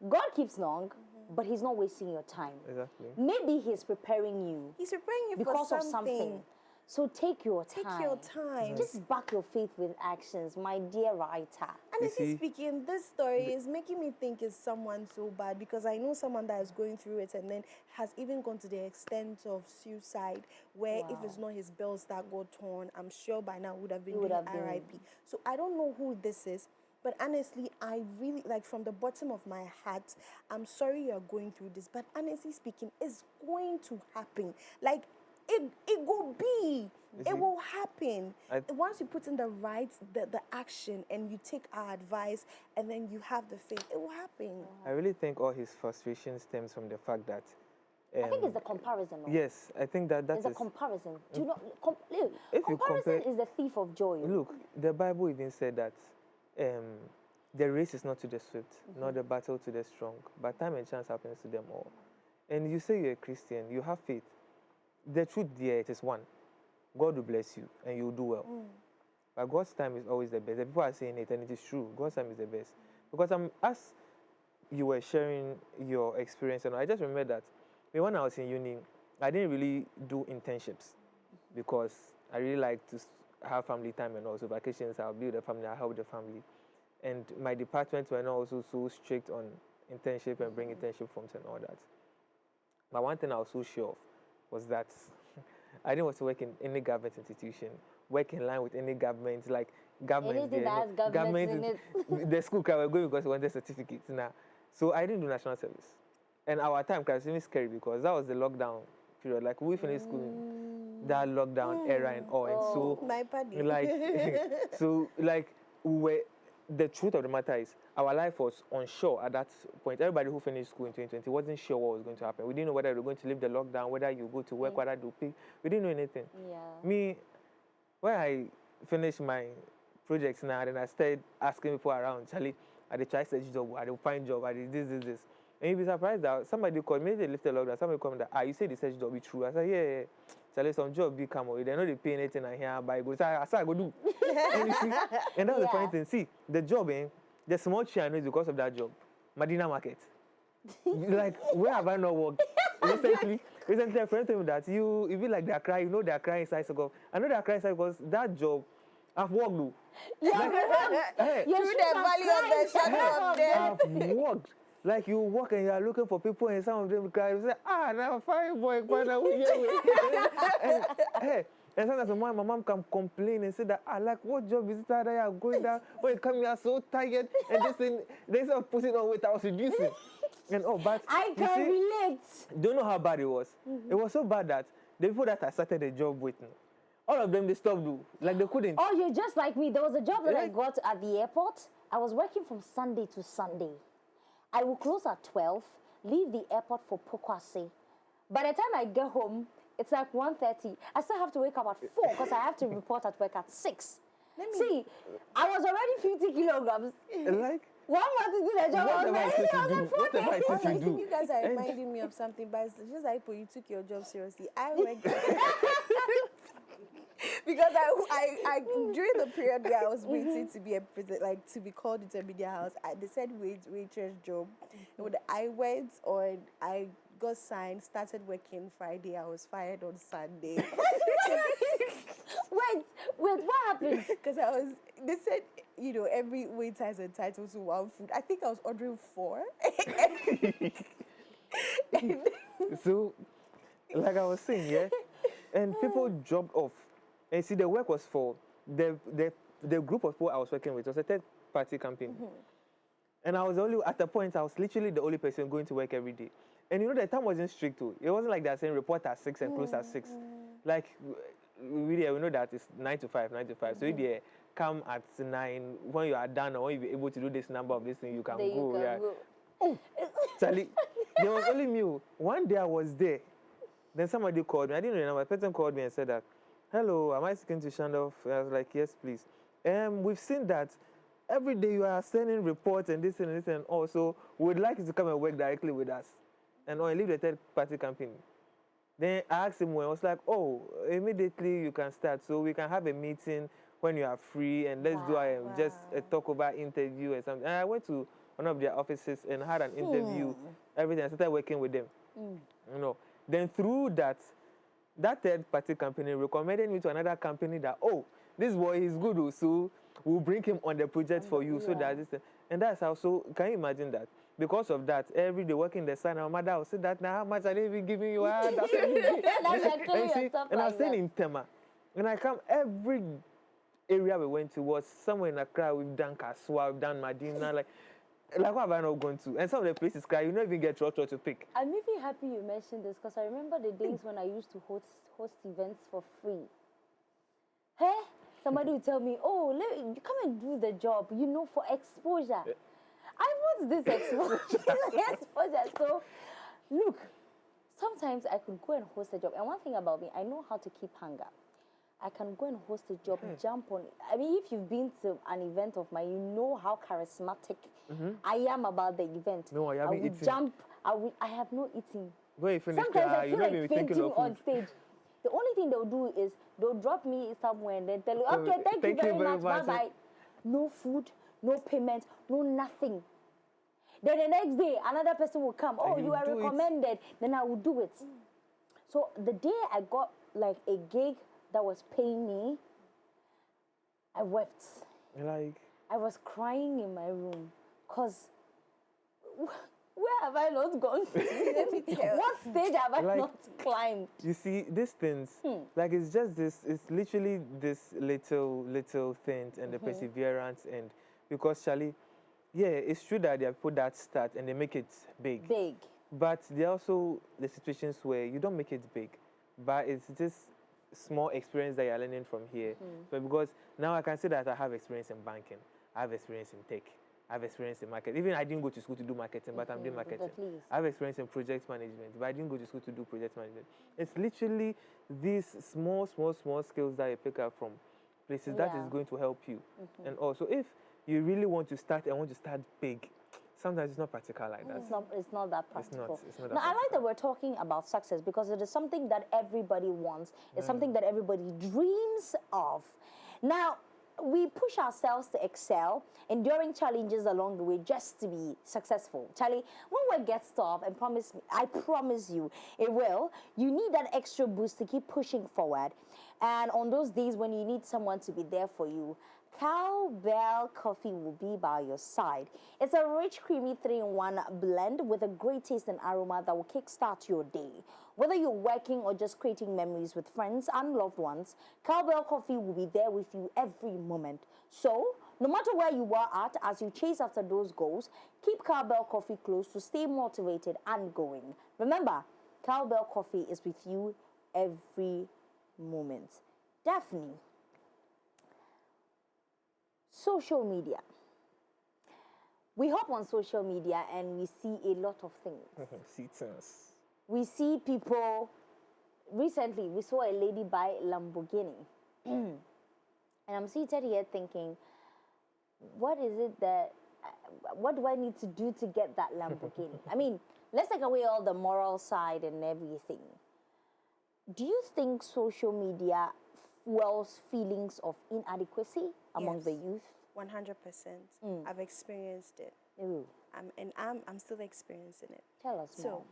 God keeps long, but He's not wasting your time. Exactly. Maybe He's preparing you. He's preparing you because for of something. So take your time. Take your time. Just back your faith with actions, my dear writer. Honestly speaking, this story is making me think it's someone so bad because I know someone that is going through it and then has even gone to the extent of suicide where if it's not his bells that got torn, I'm sure by now would have been doing RIP. So I don't know who this is. But honestly, I really, from the bottom of my heart, I'm sorry you're going through this. But honestly speaking, it's going to happen. It will be. It will happen. Once you put in the action and you take our advice and then you have the faith, it will happen. I really think all his frustration stems from the fact that I think it's the comparison. Yes, I think that is a comparison. Do you know? Comparison is the thief of joy. Look, the Bible even said that the race is not to the swift, nor the battle to the strong, but time and chance happens to them all. And you say you're a Christian, you have faith. The truth there, it is one. God will bless you and you'll do well. But God's time is always the best. The people are saying it and it is true. God's time is the best. Because as you were sharing your experience, and I just remember that when I was in uni, I didn't really do internships because I really like to have family time and also vacations. I'll be with the family, I'll help the family. And my department were not also so strict on internship and bring internship forms and all that. But one thing I was so sure of was that I didn't want to work in any government institution, work in line with any government, government. Anything that has government in it. The school we're going because we wanted certificates now. So I didn't do national service. And our time was even scary because that was the lockdown period. We finished school, that lockdown era and all. And so, my buddy. the truth of the matter is, our life was unsure at that point. Everybody who finished school in 2020 wasn't sure what was going to happen. We didn't know whether we were going to leave the lockdown, whether you go to work, whether you pick. We didn't know anything. Yeah. Me, when I finished my projects now, then I started asking people around, Charlie, I did try search job, I did find job, I did this. And you'd be surprised that somebody called me, they lifted lockdown, somebody called me that, you say the search job be true. I said, yeah. Charlie, some job be come over. They know they pay anything I hear, but I go, I said, I go do. And you see, and that's the funny thing. See, the job, the small chair I know is because of that job. Medina Market. Like, where have I not worked? Recently, a friend told me that you be like they're crying, you know they're crying inside so I know they're crying inside because that job, I've worked though. Yeah, Hey, Through the valley of the shadow of death. I've worked. Like you walk and you are looking for people and some of them cry. You say, now fine boy, partner, we and hey, and sometimes my mom can complain and say that, like, what job is it that I am going down? When you come here so tired and just saying, they start putting on weight, I was reducing. And but I can relate. Don't know how bad it was. It was so bad that the people that I started the job with, all of them, they stopped do. Like they couldn't. Oh, you're just like me. There was a job that I got at the airport. I was working from Sunday to Sunday. I will close at 12, leave the airport for Pokwase. By the time I get home, it's like 1:30. I still have to wake up at 4 because I have to report at work at 6. See, I was already 50 kilograms. Like, 1 month into the job, I was like, what you do? You guys are reminding me of something, but it's just like you took your job seriously. I worked because I during the period where I was waiting to be to be called into a media house, they said waitress job. And I went on, I got signed, started working Friday. I was fired on Sunday. Wait, what happened? Because they said, every waiter is entitled to one food. I think I was ordering 4. So, like I was saying, yeah, and people dropped off. And see, the work was for the group of people I was working with. It was a third-party company. And I was at the point, I was literally the only person going to work every day. And the time wasn't strict too. It wasn't like they're saying report at 6 and close at 6. Like, we know that it's 9 to 5. So if come at 9, when you are done or when you be able to do this number of this thing, you can go. Go. Oh, Charlie, there was only me. One day I was there. Then somebody called me. I didn't know the number. A person called me and said that, hello, am I speaking to Shandoff? I was like, yes, please. We've seen that every day you are sending reports and this and this and also we'd like you to come and work directly with us. And leave the third-party company. Then I asked him when I was like, oh, immediately you can start. So we can have a meeting when you are free and let's do just a talk about interview and something. And I went to one of their offices and had an interview, everything. I started working with them. Then through that third-party company recommended me to another company that, this boy is good, so we'll bring him on the project for you. So that and that's how. So can you imagine that? Because of that, every day working the sun, our mother will say that now how much are they even giving you? That's and I was staying in Tema. And I come every area we went to was somewhere in Accra. We've done Kaswa, we've done Medina, like what have I not gone to? And some of the places, you don't even get trotro to pick. I'm even happy you mentioned this because I remember the days when I used to host events for free. Hey, somebody would tell me, come and do the job, for exposure. I want this exposure. So, look, sometimes I could go and host a job. And one thing about me, I know how to keep hunger. I can go and host a job, jump on it. I mean, if you've been to an event of mine, you know how charismatic I am about the event. No, I will jump. I have no eating. Sometimes I feel like fainting on stage. The only thing they'll do is they'll drop me somewhere and then tell you, okay, thank you very much, bye-bye. No food, no payment, no nothing. Then the next day, another person will come. You are recommended. Then I will do it. So the day I got like a gig that was paying me, I wept. I was crying in my room because where have I not gone to? Let me tell. What stage have I not climbed? You see, these things, it's just this, it's literally this little things and the perseverance and because Charlie, it's true that there are people that start and they make it big. But there are also the situations where you don't make it big, but it's just small experience that you're learning from here. But because now I can say that I have experience in banking. I have experience in tech. I have experience in marketing. Even I didn't go to school to do marketing, but I'm doing marketing. I have experience in project management, but I didn't go to school to do project management. It's literally these small skills that you pick up from places that is going to help you. And also, if you really want to start and want to start big, sometimes it's not practical like that. It's not that practical. It's not that now, practical. I like that we're talking about success because it is something that everybody wants. It's something that everybody dreams of. Now, we push ourselves to excel, enduring challenges along the way just to be successful. Charlie, when work gets tough, and I promise you, it will, you need that extra boost to keep pushing forward. And on those days when you need someone to be there for you, Cowbell Coffee will be by your side. It's a rich, creamy 3-in-1 blend with a great taste and aroma that will kickstart your day. Whether you're working or just creating memories with friends and loved ones, Cowbell Coffee will be there with you every moment. So, no matter where you are at, as you chase after those goals, keep Cowbell Coffee close to stay motivated and going. Remember, Cowbell Coffee is with you every moment. Daphne, social media. We hop on social media and we see a lot of things. We see people. Recently, we saw a lady buy Lamborghini. And I'm seated here thinking, what is it that, what do I need to do to get that Lamborghini? I mean, let's take away all the moral side and everything. Do you think social media fuels feelings of inadequacy among the youth? 100%. I've experienced it. Ooh. I'm still experiencing it. Tell us more.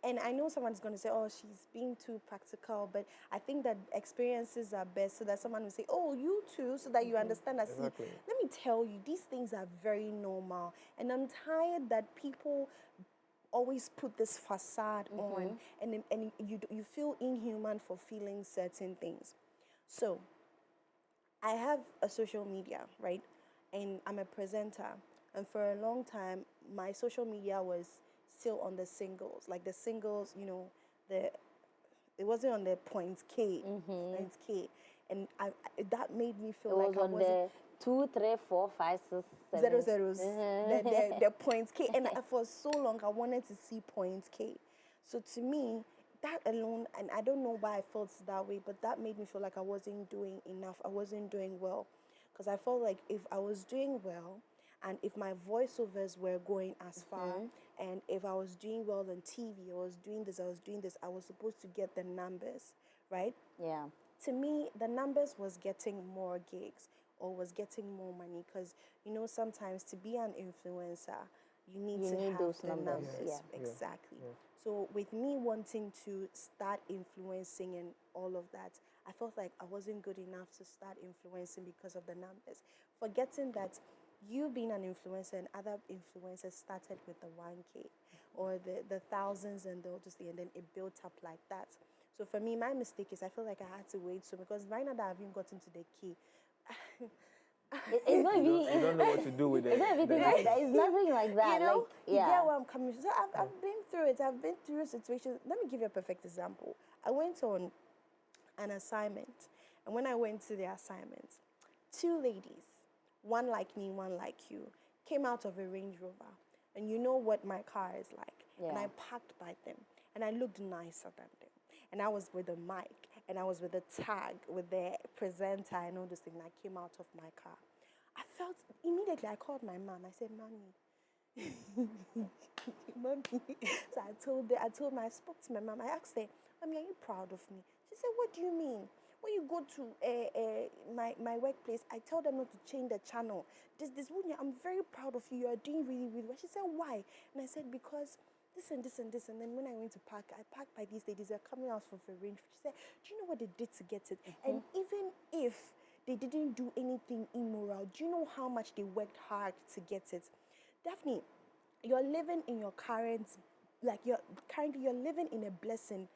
And I know someone's going to say, oh, she's being too practical, but I think that experiences are best so that someone will say, oh, you too, so that you understand that, Exactly. see, let me tell you, these things are very normal. And I'm tired that people always put this facade on and you feel inhuman for feeling certain things. So I have a social media, right? And I'm a presenter. And for a long time, my social media was still on the singles. Like the singles, you know, it wasn't on the points K. Points K. And that made me feel like I wasn't... the 2, 3, 4, 5, 6, 7 zeros. The points K. And for so long, I wanted to see points K. So to me, that alone, and I don't know why I felt that way, but that made me feel like I wasn't doing enough. I wasn't doing well. Because I felt like if I was doing well, and if my voiceovers were going as far, and if I was doing well on TV, I was doing this, I was supposed to get the numbers, right? Yeah. To me, the numbers was getting more gigs or was getting more money because, you know, sometimes to be an influencer, you need to have those the numbers. numbers. Yeah. Exactly. So with me wanting to start influencing and all of that, I felt like I wasn't good enough to start influencing because of the numbers. Forgetting that you being an influencer and other influencers started with the 1K or the thousands and and then it built up like that. So for me, my mistake is I feel like I had to wait. So because right now that I've even gotten to the key, It's not You don't know what to do with it. It's not everything like that. It's nothing like that. you know, like, you get where I'm coming from. So I've been through it. I've been through situations. Let me give you a perfect example. I went on an assignment, and when I went to the assignment, 2 ladies, one like me, one like you, came out of a Range Rover, and you know what my car is like. And I parked by them, and I looked nicer than them. And I was with a mic, and I was with a tag, with the presenter and all those things. And I came out of my car. I felt, immediately I called my mom. I said, Mommy, Mommy. So I spoke to my mom. I asked her, Mommy, are you proud of me? She said, what do you mean? When you go to my workplace, I tell them not to change the channel. I'm very proud of you. You are doing really, really well. She said, why? And I said, because this and this and this. And then when I went to park, I parked by these ladies. They're coming out from the range. She said, do you know what they did to get it? And even if they didn't do anything immoral, do you know how much they worked hard to get it? Daphne, you're living in your current, you're living in a blessing,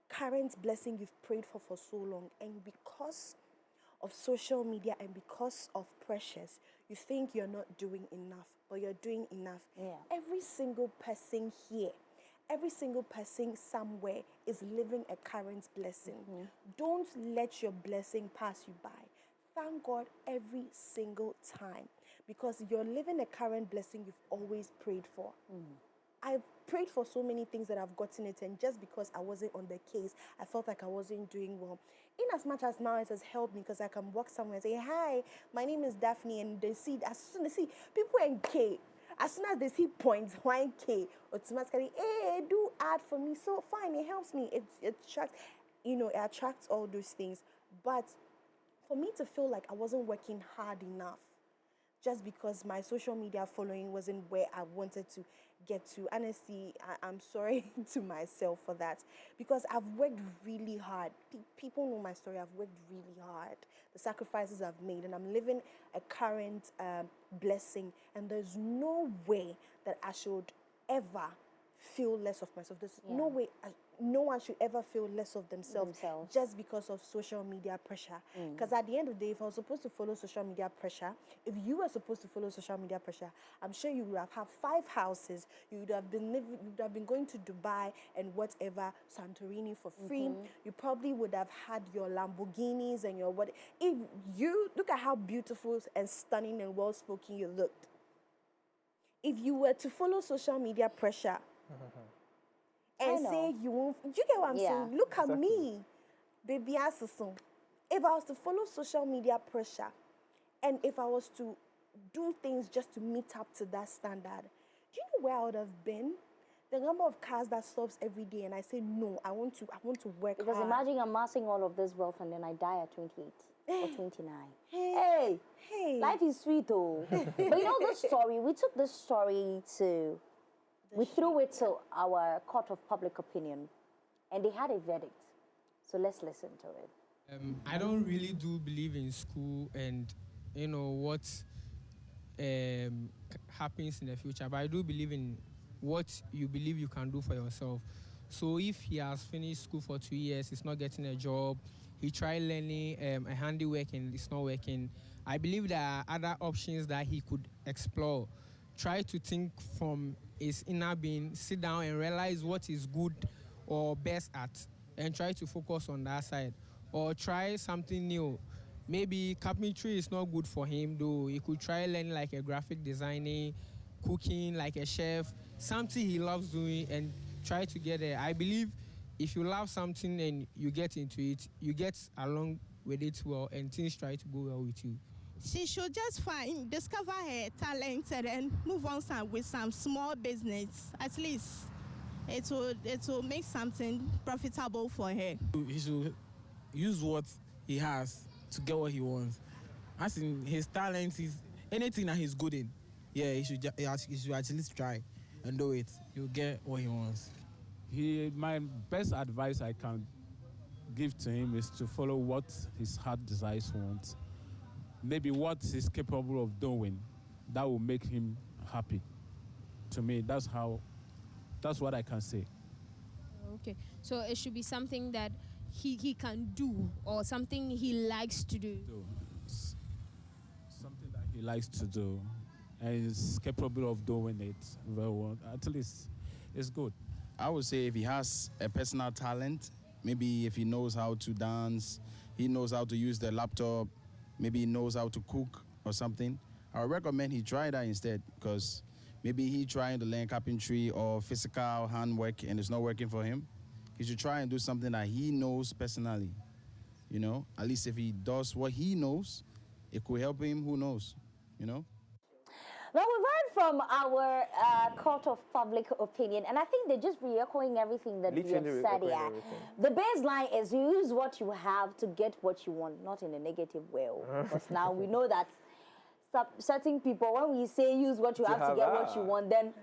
current blessing you've prayed for so long. And because of social media and because of pressures, you think you're not doing enough, but you're doing enough. Yeah. Every single person here, every single person somewhere is living a current blessing. Don't let your blessing pass you by. thank God every single time because you're living a current blessing you've always prayed for. I've prayed for so many things that I've gotten it, and just because I wasn't on the case, I felt like I wasn't doing well. In as much as now it has helped me because I can walk somewhere and say, hi, my name is Daphne, and they see, as soon as they see people in K, as soon as they see points, 1K, automatically, hey, do ad for me. So fine, it helps me. It attracts, it attracts all those things. But for me to feel like I wasn't working hard enough, just because my social media following wasn't where I wanted to get to. Honestly, I'm sorry to myself for that because I've worked really hard. People know my story. I've worked really hard. The sacrifices I've made, and I'm living a current blessing. And there's no way that I should ever feel less of myself. There's no way no one should ever feel less of themselves just because of social media pressure. Because at the end of the day, if I was supposed to follow social media pressure, if you were supposed to follow social media pressure, I'm sure you would have had 5 houses. You would have been living, you would have been going to Dubai and whatever, Santorini for free. You probably would have had your Lamborghinis and your what. If you look at how beautiful and stunning and well spoken you looked, if you were to follow social media pressure and say you won't, you get what I'm saying? Look at me, baby Asison. If I was to follow social media pressure and if I was to do things just to meet up to that standard, do you know where I would have been? The number of cars that stops every day, and I say no, I want to work Because hard. imagine amassing all of this wealth and then I die at 28 or 29. Hey, Life is sweet, oh. But you know the story, we took this story to, we threw it to our court of public opinion, and they had a verdict. So let's listen to it. I don't really do believe in school and, what happens in the future, but I do believe in what you believe you can do for yourself. So if he has finished school for 2 years, he's not getting a job, he tried learning a handiwork and it's not working, I believe there are other options that he could explore. Try to think from his inner being, sit down and realize what he's good or best at, and try to focus on that side. Or try something new. Maybe carpentry is not good for him, though. He could try learning like a graphic designing, cooking like a chef, something he loves doing, and try to get there. I believe if you love something and you get into it, you get along with it well, and things try to go well with you. She should just discover her talent and then move on with some small business. At least it will make something profitable for her. He should use what he has to get what he wants. As in his talent is anything that he's good in. Yeah, he should at least try and do it. He'll get what he wants. My best advice I can give to him is to follow what his heart desires wants. Maybe what he's capable of doing, that will make him happy. To me, that's what I can say. Okay, so it should be something that he can do or something he likes to do. Something that he likes to do and is capable of doing it very well. At least it's good. I would say if he has a personal talent, maybe if he knows how to dance, he knows how to use the laptop, maybe he knows how to cook or something, I would recommend he try that instead, because maybe he trying to learn carpentry or physical handwork and it's not working for him. He should try and do something that he knows personally. At least if he does what he knows, it could help him, who knows, Now, we've heard from our court of public opinion, and I think they're just re-echoing everything that we have said here. The baseline is you use what you have to get what you want, not in a negative way. Because now we know that certain people, when we say use what you have to get what you want, then,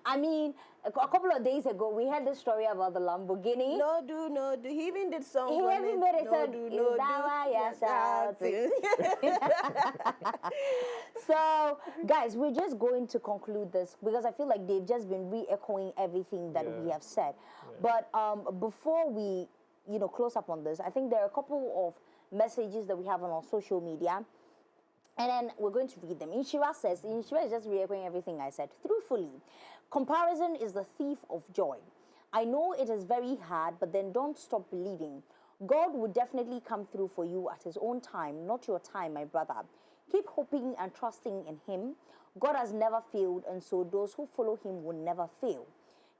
I mean, a couple of days ago, we had this story about the Lamborghini. No do. He even did song. He even made it song. Is that why you're shouting? So, guys, we're just going to conclude this because I feel like they've just been re-echoing everything that we have said. Yeah. But before we, close up on this, I think there are a couple of messages that we have on our social media. And then we're going to read them. Inshira is just re-echoing everything I said. Truthfully, comparison is the thief of joy. I know it is very hard, but then don't stop believing. God will definitely come through for you at his own time, not your time, my brother. Keep hoping and trusting in him. God has never failed, and so those who follow him will never fail.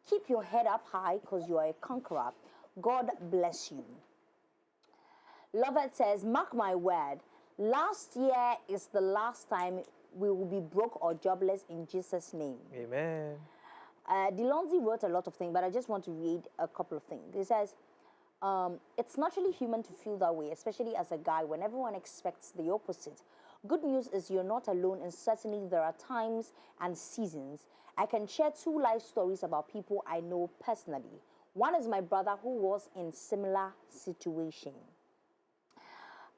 Keep your head up high because you are a conqueror. God bless you. Lovett says, mark my word, last year is the last time we will be broke or jobless in Jesus' name. Amen. Delonzi wrote a lot of things, but I just want to read a couple of things. He says, it's naturally human to feel that way, especially as a guy when everyone expects the opposite. Good news is you're not alone, and certainly there are times and seasons. I can share 2 life stories about people I know personally. One is my brother who was in similar situation.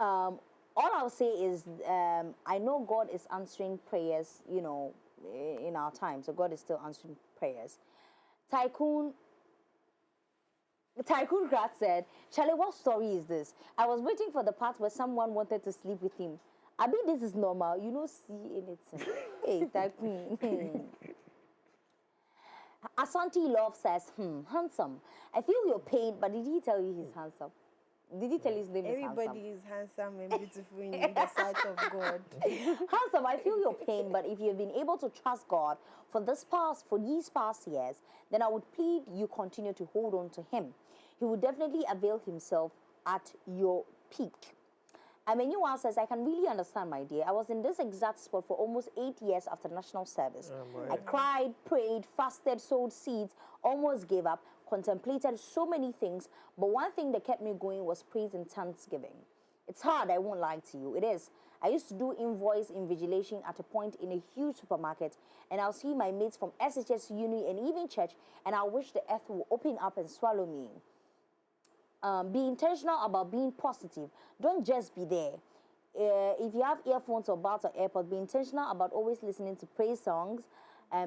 All I'll say is I know God is answering prayers, you know, in our time. So God is still answering prayers. Tycoon Grat said, Charlie, what story is this? I was waiting for the part where someone wanted to sleep with him. I mean, this is normal. You know, see anything. Hey, Tycoon. Asante Love says, handsome. I feel your pain, but did he tell you he's handsome? Did he tell you his name is handsome? Everybody is handsome and beautiful in the sight of God. Handsome, I feel your pain, but if you've been able to trust God for these past years, then I would plead you continue to hold on to him. He will definitely avail himself at your peak. Amenyua says, I can really understand, my dear. I was in this exact spot for almost 8 years after national service. I cried, prayed, fasted, sowed seeds, almost gave up, contemplated so many things, but one thing that kept me going was praise and thanksgiving. It's hard, I won't lie to you. It is. I used to do invoice invigilation at a point in a huge supermarket, and I'll see my mates from SHS, uni, and even church, and I wish the earth would open up and swallow me. Be intentional about being positive. Don't just be there. If you have earphones or buds or AirPods, be intentional about always listening to praise songs.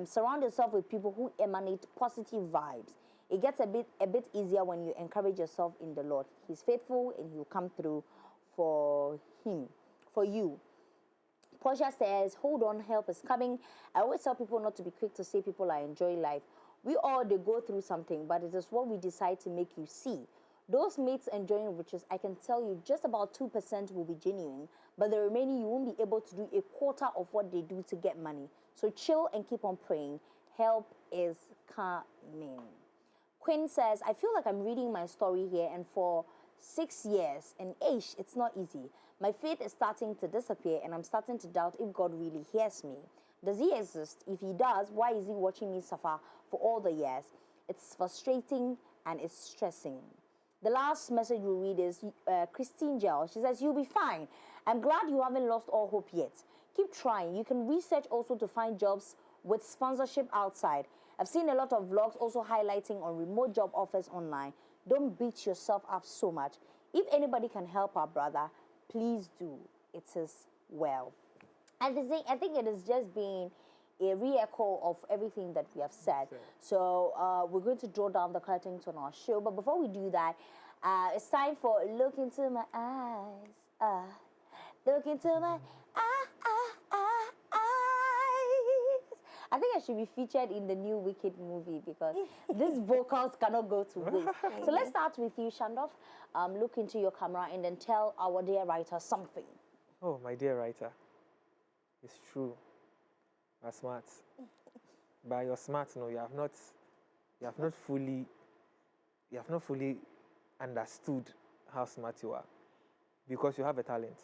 Surround yourself with people who emanate positive vibes. It gets a bit easier when you encourage yourself in the Lord. He's faithful and he'll come through for you. Portia says, hold on, help is coming. I always tell people not to be quick to say people are enjoying life. We all, they go through something, but it is what we decide to make you see. Those mates enjoying riches, I can tell you just about 2% will be genuine, but the remaining you won't be able to do a quarter of what they do to get money. So chill and keep on praying. Help is coming. Quinn says, I feel like I'm reading my story here, and for 6 years, and it's not easy. My faith is starting to disappear, and I'm starting to doubt if God really hears me. Does he exist? If he does, why is he watching me suffer for all the years? It's frustrating and it's stressing. The last message we'll read is Christine Gel. She says, you'll be fine. I'm glad you haven't lost all hope yet. Keep trying. You can research also to find jobs with sponsorship outside. I've seen a lot of vlogs also highlighting on remote job offers online. Don't beat yourself up so much. If anybody can help our brother, please do. It is well. And I think it is just being a re-echo of everything that we have said. So we're going to draw down the curtains on our show. But before we do that, it's time for Look Into My Eyes. Look into my eyes. I think I should be featured in the new Wicked movie because these vocals cannot go to waste. So let's start with you, Shandoff. Look into your camera and then tell our dear writer something. Oh, my dear writer, it's true. You're smart. But you're smart, no, you have not fully understood how smart you are, because you have a talent.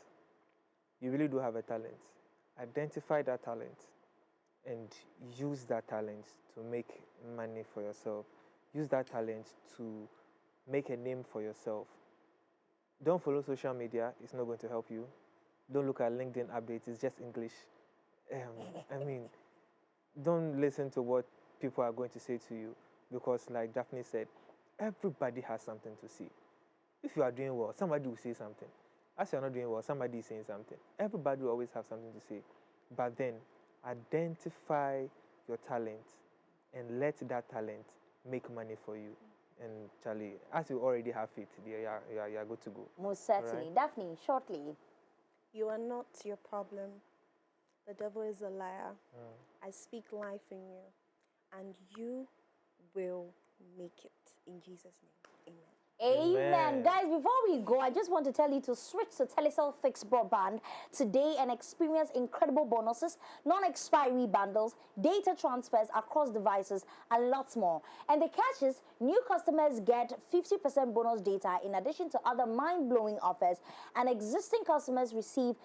You really do have a talent. Identify that talent and use that talent to make money for yourself. Use that talent to make a name for yourself. Don't follow social media, it's not going to help you. Don't look at LinkedIn updates, it's just English. Don't listen to what people are going to say to you, because like Daphne said, everybody has something to say. If you are doing well, somebody will say something. As you are not doing well, somebody is saying something. Everybody will always have something to say. But then, identify your talent and let that talent make money for you. And Charlie, as you already have it, you are good to go. Most certainly. Right? Daphne, shortly. You are not your problem. The devil is a liar. I speak life in you, and you will make it in Jesus' name. Amen. Amen. Guys, before we go, I just want to tell you to switch to Telecel Fixed Broadband today and experience incredible bonuses, non-expiry bundles, data transfers across devices, and lots more. And the catch is, new customers get 50% bonus data in addition to other mind-blowing offers, and existing customers receive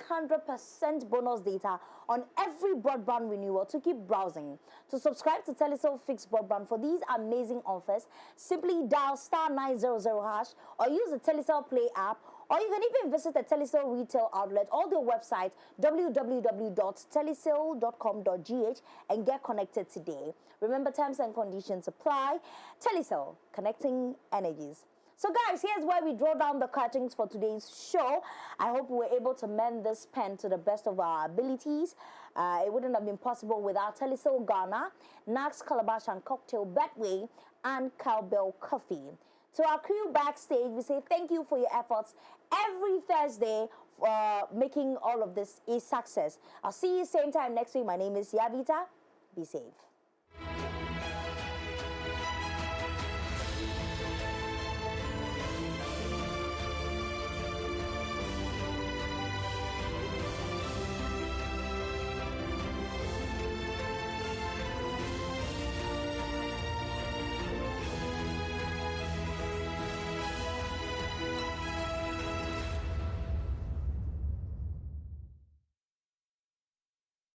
300% bonus data on every broadband renewal to keep browsing. To subscribe to Telecel Fixed Broadband for these amazing offers, simply dial *900# or use the Telecel Play app, or you can even visit the Telecel retail outlet or their website www.telecel.com.gh and get connected today. Remember, terms and conditions apply. Telecel, connecting energies. So guys, here's where we draw down the curtains for today's show. I hope we were able to mend this pen to the best of our abilities. It wouldn't have been possible without Telecel Ghana, Nax Calabash and Cocktail Betway, and Cowbell Coffee. To our crew backstage, we say thank you for your efforts every Thursday for making all of this a success. I'll see you same time next week. My name is Yavita. Be safe.